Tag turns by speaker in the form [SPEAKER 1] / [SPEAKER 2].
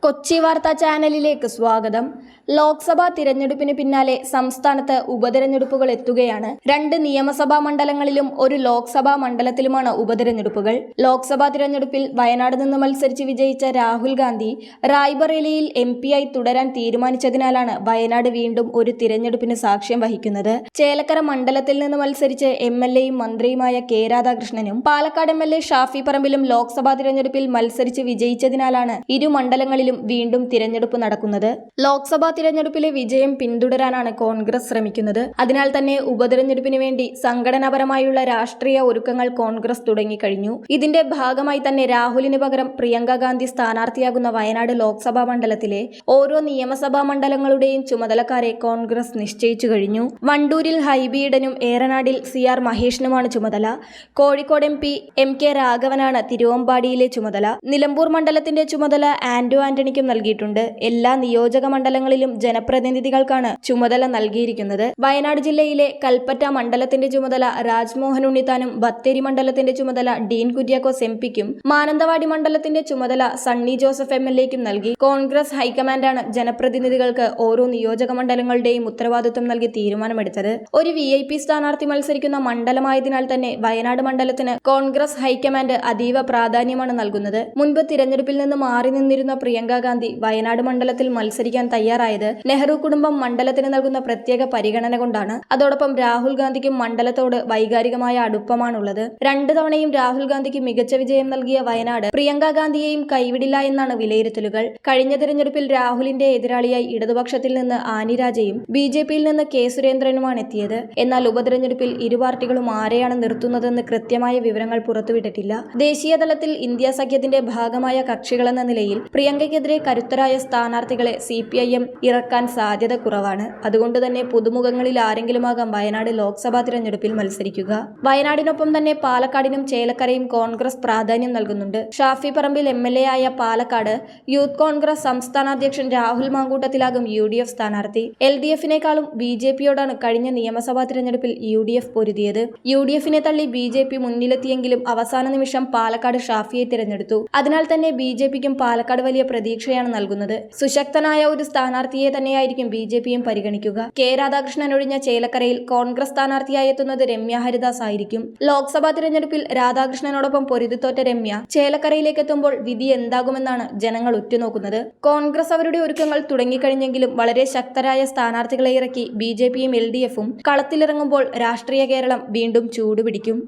[SPEAKER 1] കൊച്ചി വാർത്താ ചാനലിലേക്ക് സ്വാഗതം. ലോക്സഭാ തിരഞ്ഞെടുപ്പിന് പിന്നാലെ സംസ്ഥാനത്ത് ഉപതെരഞ്ഞെടുപ്പുകൾ എത്തുകയാണ്. 2 നിയമസഭാ മണ്ഡലങ്ങളിലും 1 ലോക്സഭാ മണ്ഡലത്തിലുമാണ് ഉപതെരഞ്ഞെടുപ്പുകൾ. ലോക്സഭാ തിരഞ്ഞെടുപ്പിൽ വയനാട് നിന്ന് മത്സരിച്ച് വിജയിച്ച രാഹുൽ ഗാന്ധി റായ്ബറേലിയിൽ MP-ആയി തുടരാൻ തീരുമാനിച്ചതിനാലാണ് വയനാട് വീണ്ടും ഒരു തിരഞ്ഞെടുപ്പിന് സാക്ഷ്യം വഹിക്കുന്നത്. ചേലക്കര മണ്ഡലത്തിൽ നിന്ന് മത്സരിച്ച് MLA-യും മന്ത്രിയുമായ K. രാധാകൃഷ്ണനും പാലക്കാട് MLA ഷാഫി പറമ്പിലും ലോക്സഭാ തിരഞ്ഞെടുപ്പിൽ മത്സരിച്ച് വിജയിച്ചതിനാലാണ് ഇരു മണ്ഡലങ്ങളിലും വീണ്ടും തിരഞ്ഞെടുപ്പ് നടക്കുന്നത്. ലോക്സഭാ തിരഞ്ഞെടുപ്പിലെ വിജയം പിന്തുടരാനാണ് കോൺഗ്രസ് ശ്രമിക്കുന്നത്. അതിനാൽ തന്നെ ഉപതെരഞ്ഞെടുപ്പിന് വേണ്ടി സംഘടനാപരമായുള്ള രാഷ്ട്രീയ ഒരുക്കങ്ങൾ കോൺഗ്രസ് തുടങ്ങിക്കഴിഞ്ഞു. ഇതിന്റെ ഭാഗമായി തന്നെ രാഹുലിന് പകരം പ്രിയങ്ക ഗാന്ധി സ്ഥാനാർത്ഥിയാകുന്ന വയനാട് ലോക്സഭാ മണ്ഡലത്തിലെ ഓരോ നിയമസഭാ മണ്ഡലങ്ങളുടെയും ചുമതലക്കാരെ കോൺഗ്രസ് നിശ്ചയിച്ചു കഴിഞ്ഞു. വണ്ടൂരിൽ ഹൈബി ഈഡനും ഏറനാടിൽ CR മഹേഷിനുമാണ് ചുമതല. കോഴിക്കോട് MP MK രാഘവനാണ് തിരുവമ്പാടിയിലെ ചുമതല. നിലമ്പൂർ മണ്ഡലത്തിന്റെ ചുമതല ആന്റോ ആന്റണിക്കും നൽകിയിട്ടുണ്ട്. എല്ലാ നിയോജക മണ്ഡലങ്ങളിലും ജനപ്രതിനിധികൾക്കാണ് ചുമതല നൽകിയിരിക്കുന്നത്. വയനാട് ജില്ലയിലെ കൽപ്പറ്റ മണ്ഡലത്തിന്റെ ചുമതല രാജ്മോഹൻ ഉണ്ണിത്താനും ബത്തേരി മണ്ഡലത്തിന്റെ ചുമതല ഡീൻ കുര്യാക്കോസ് MP-ക്കും മാനന്തവാടി മണ്ഡലത്തിന്റെ ചുമതല സണ്ണി ജോസഫ് MLA-ക്കും നൽകി. കോൺഗ്രസ് ഹൈക്കമാൻഡാണ് ജനപ്രതിനിധികൾക്ക് ഓരോ നിയോജക മണ്ഡലങ്ങളുടെയും ഉത്തരവാദിത്വം നൽകി തീരുമാനമെടുത്തത്. ഒരു VIP സ്ഥാനാർത്ഥി മത്സരിക്കുന്ന മണ്ഡലമായതിനാൽ തന്നെ വയനാട് മണ്ഡലത്തിന് കോൺഗ്രസ് ഹൈക്കമാൻഡ് അതീവ പ്രാധാന്യമാണ് നൽകുന്നത്. മുൻപ് തിരഞ്ഞെടുപ്പിൽ നിന്ന് മാറി നിന്നിരുന്ന പ്രിയങ്ക ഗാന്ധി വയനാട് മണ്ഡലത്തിൽ മത്സരിക്കാൻ തയ്യാറായത് നെഹ്റു കുടുംബം മണ്ഡലത്തിന് നൽകുന്ന പ്രത്യേക പരിഗണന കൊണ്ടാണ്. അതോടൊപ്പം രാഹുൽ ഗാന്ധിക്കും മണ്ഡലത്തോട് വൈകാരികമായ അടുപ്പമാണുള്ളത്. 2 തവണയും രാഹുൽ ഗാന്ധിക്ക് മികച്ച വിജയം നൽകിയ വയനാട് പ്രിയങ്ക ഗാന്ധിയെയും കൈവിടില്ല എന്നാണ് വിലയിരുത്തലുകൾ. കഴിഞ്ഞ തിരഞ്ഞെടുപ്പിൽ രാഹുലിന്റെ എതിരാളിയായി ഇടതുപക്ഷത്തിൽ നിന്ന് ആനി രാജയും BJP-യിൽ നിന്ന് K. സുരേന്ദ്രനുമാണ് എത്തിയത്. എന്നാൽ ഉപതെരഞ്ഞെടുപ്പിൽ ഇരു പാർട്ടികളും ആരെയാണ് നിർത്തുന്നതെന്ന് കൃത്യമായ വിവരങ്ങൾ പുറത്തുവിട്ടിട്ടില്ല. ദേശീയ തലത്തിൽ ഇന്ത്യ സഖ്യത്തിന്റെ ഭാഗമായ കക്ഷികളെന്ന നിലയിൽ പ്രിയങ്കയ്ക്കെതിരെ കരുത്തരായ സ്ഥാനാർത്ഥികളെ CPIM ഇറക്കാൻ സാധ്യത കുറവാണ്. അതുകൊണ്ടുതന്നെ പുതുമുഖങ്ങളിൽ ആരെങ്കിലുമാകാം വയനാട് ലോക്സഭാ തിരഞ്ഞെടുപ്പിൽ മത്സരിക്കുക. വയനാടിനൊപ്പം തന്നെ പാലക്കാടിനും ചേലക്കരയും കോൺഗ്രസ് പ്രാധാന്യം നൽകുന്നുണ്ട്. ഷാഫി പറമ്പിൽ MLA ആയ പാലക്കാട് യൂത്ത് കോൺഗ്രസ് സംസ്ഥാന അധ്യക്ഷൻ രാഹുൽ മാങ്കൂട്ടത്തിലാകും UDF സ്ഥാനാർത്ഥി. LDF-നേക്കാളും BJP-യോടാണ് കഴിഞ്ഞ നിയമസഭാ തിരഞ്ഞെടുപ്പിൽ UDF പൊരുതിയത്. UDF-നെ തള്ളി BJP മുന്നിലെത്തിയെങ്കിലും അവസാന നിമിഷം പാലക്കാട് ഷാഫിയെ തിരഞ്ഞെടുത്തു. അതിനാൽ തന്നെ BJP-ക്കും പാലക്കാട് വലിയ പ്രതീക്ഷയാണ് നൽകുന്നത്. സുശക്തനായ ഒരു സ്ഥാനാർത്ഥിയെ തന്നെയായിരിക്കും BJP-യും പരിഗണിക്കുക. K. രാധാകൃഷ്ണൻ ഒഴിഞ്ഞ ചേലക്കരയിൽ കോൺഗ്രസ് സ്ഥാനാർത്ഥിയായി എത്തുന്നത് രമ്യ ഹരിദാസ് ആയിരിക്കും. ലോക്സഭാ തിരഞ്ഞെടുപ്പിൽ രാധാകൃഷ്ണനോടൊപ്പം പൊരുതിത്തോറ്റ രമ്യ ചേലക്കരയിലേക്ക് എത്തുമ്പോൾ വിധി എന്താകുമെന്നാണ് ജനങ്ങൾ ഉറ്റുനോക്കുന്നത്. കോൺഗ്രസ് അവരുടെ ഒരുക്കങ്ങൾ തുടങ്ങിക്കഴിഞ്ഞെങ്കിലും വളരെ ശക്തരായ സ്ഥാനാർത്ഥികളെ ഇറക്കി BJP-യും LDF-ഉം കളത്തിലിറങ്ങുമ്പോൾ രാഷ്ട്രീയ കേരളം വീണ്ടും ചൂടുപിടിക്കും.